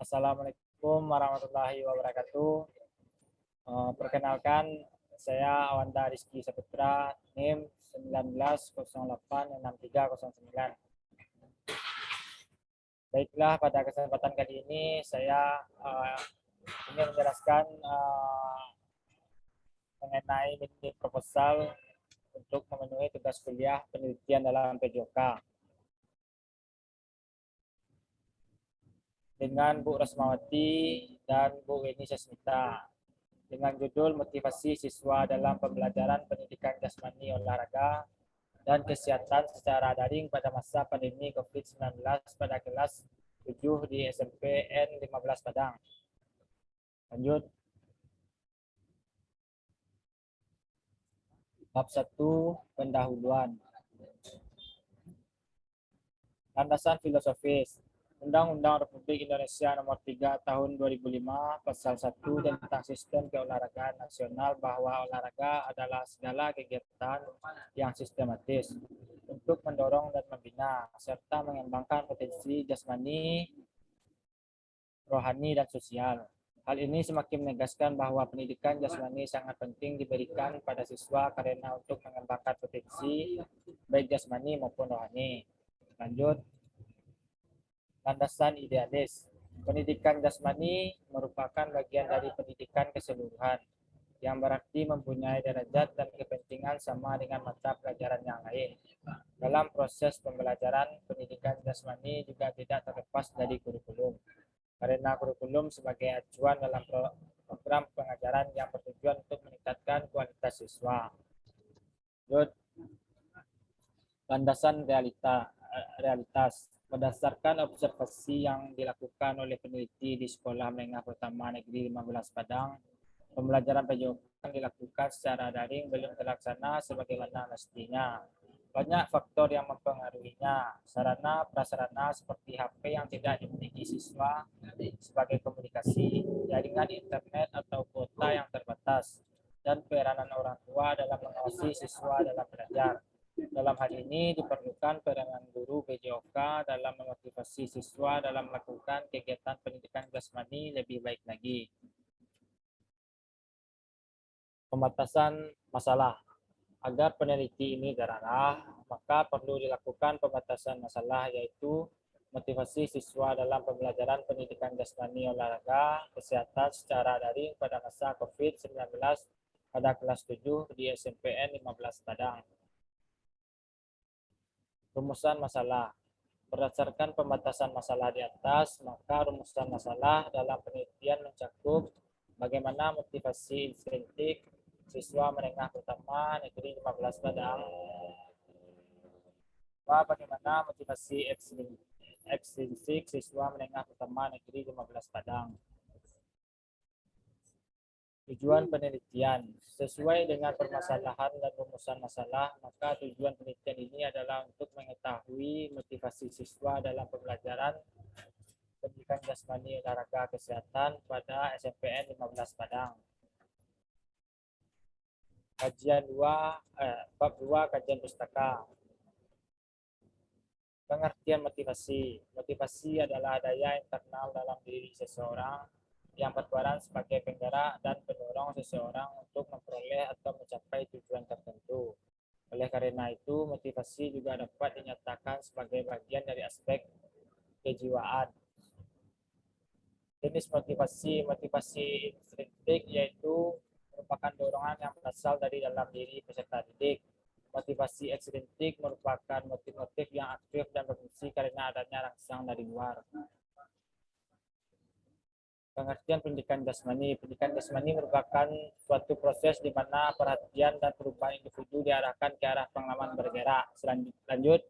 Assalamualaikum warahmatullahi wabarakatuh. Perkenalkan, saya Awanda Rizky Saputra, NIM 19086309. Baiklah, pada kesempatan kali ini saya ingin menjelaskan mengenai mini proposal untuk memenuhi tugas kuliah penelitian dalam PJOK dengan Bu Rasmawati dan Bu Weni Sasmita dengan judul motivasi siswa dalam pembelajaran pendidikan jasmani, olahraga dan kesehatan secara daring pada masa pandemi COVID-19 pada kelas 7 di SMP N15 Padang. Lanjut. Bab 1, pendahuluan. Landasan filosofis. Undang-Undang Republik Indonesia Nomor 3 Tahun 2005 Pasal 1 tentang Sistem Keolahragaan Nasional bahwa olahraga adalah segala kegiatan yang sistematis untuk mendorong dan membina serta mengembangkan potensi jasmani, rohani, dan sosial. Hal ini semakin menegaskan bahwa pendidikan jasmani sangat penting diberikan pada siswa karena untuk mengembangkan potensi baik jasmani maupun rohani. Lanjut. Landasan idealis. Pendidikan jasmani merupakan bagian dari pendidikan keseluruhan yang berarti mempunyai derajat dan kepentingan sama dengan mata pelajaran yang lain. Dalam proses pembelajaran, pendidikan jasmani juga tidak terlepas dari kurikulum. Karena kurikulum sebagai acuan dalam program pengajaran yang bertujuan untuk meningkatkan kualitas siswa. Landasan realitas. Berdasarkan observasi yang dilakukan oleh peneliti di Sekolah Menengah Pertama Negeri 15 Padang, pembelajaran PJOK yang dilakukan secara daring belum terlaksana sebagaimana mestinya. Banyak faktor yang mempengaruhinya. Sarana prasarana seperti HP yang tidak dimiliki siswa sebagai komunikasi, jaringan internet atau kuota yang terbatas, dan peranan orang tua dalam mengawasi siswa dalam belajar. Dalam hal ini diperlukan peranan guru PJOK dalam memotivasi siswa dalam melakukan kegiatan pendidikan jasmani lebih baik lagi. Pembatasan masalah. Agar peneliti ini terarah, maka perlu dilakukan pembatasan masalah, yaitu motivasi siswa dalam pembelajaran pendidikan jasmani, olahraga, kesehatan secara daring pada masa COVID-19 pada kelas 7 di SMPN 15 Padang. Rumusan masalah. Berdasarkan pembatasan masalah di atas, maka rumusan masalah dalam penelitian mencakup bagaimana motivasi intrinsik siswa menengah pertama negeri 15 Padang, bagaimana motivasi ekstrinsik siswa menengah pertama negeri 15 Padang. Tujuan penelitian. Sesuai dengan permasalahan dan rumusan masalah, maka tujuan penelitian ini adalah untuk mengetahui motivasi siswa dalam pembelajaran pendidikan jasmani, olahraga, kesehatan pada SMPN 15 Padang. Kajian 2, bab 2, kajian pustaka. Pengertian motivasi. Motivasi adalah daya internal dalam diri seseorang yang berperan sebagai penggerak dan pendorong seseorang untuk memperoleh atau mencapai tujuan tertentu. Oleh karena itu, motivasi juga dapat dinyatakan sebagai bagian dari aspek kejiwaan. Jenis motivasi. Motivasi intrinsik yaitu merupakan dorongan yang berasal dari dalam diri peserta didik. Motivasi ekstrinsik merupakan motif-motif yang aktif dan berfungsi karena adanya rangsang dari luar. Pengertian pendidikan jasmani. Pendidikan jasmani merupakan suatu proses di mana perhatian dan perubahan individu diarahkan ke arah pengalaman bergerak. Lanjut.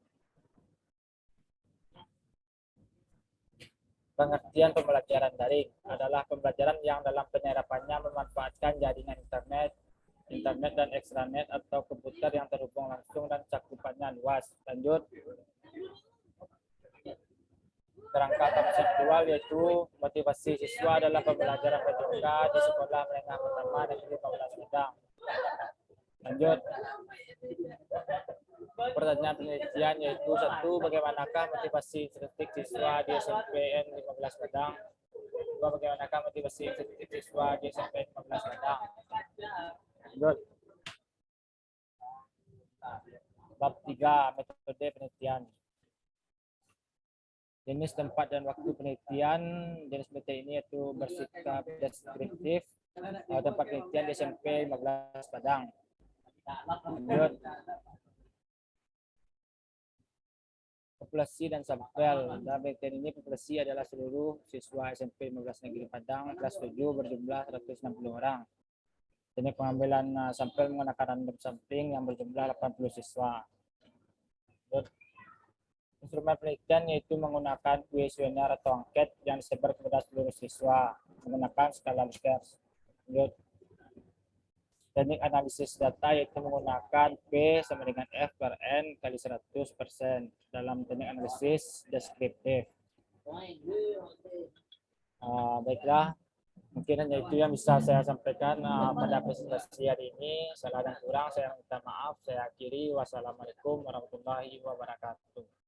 Pengertian pembelajaran daring adalah pembelajaran yang dalam penyerapannya memanfaatkan jaringan internet dan ekstranet atau komputer yang terhubung langsung dan cakupannya luas. Lanjut. Kerangka konseptual yaitu motivasi siswa dalam pembelajaran PJOK di Sekolah Menengah Pertama Negeri 15 Padang. Lanjut. Pertanyaan penelitian yaitu 1. Bagaimanakah motivasi intrinsik siswa di SMPN 15 Padang? Dua, bagaimanakah motivasi sensitif siswa di SMP 15 Padang? Lanjut. Bab 3, metode penelitian. Jenis, tempat, dan waktu penelitian. Jenis penelitian ini yaitu bersikap deskriptif. Tempat penelitian di SMP 15 Padang. Lanjut. Populasi dan sampel. Dalam penelitian ini populasi adalah seluruh siswa SMP 15 Negeri Padang kelas 7 berjumlah 160 orang. Teknik pengambilan sampel menggunakan random sampling yang berjumlah 80 siswa. Instrumen penelitian yaitu menggunakan kuesioner atau angket yang disebar kepada seluruh siswa menggunakan skala Likert. Teknik analisis data yaitu menggunakan P sama dengan F per N kali 100% dalam teknik analisis deskriptif. Baiklah, mungkin hanya itu yang bisa saya sampaikan pada presentasi hari ini. Salah dan kurang saya minta maaf. Saya akhiri. Wassalamualaikum warahmatullahi wabarakatuh.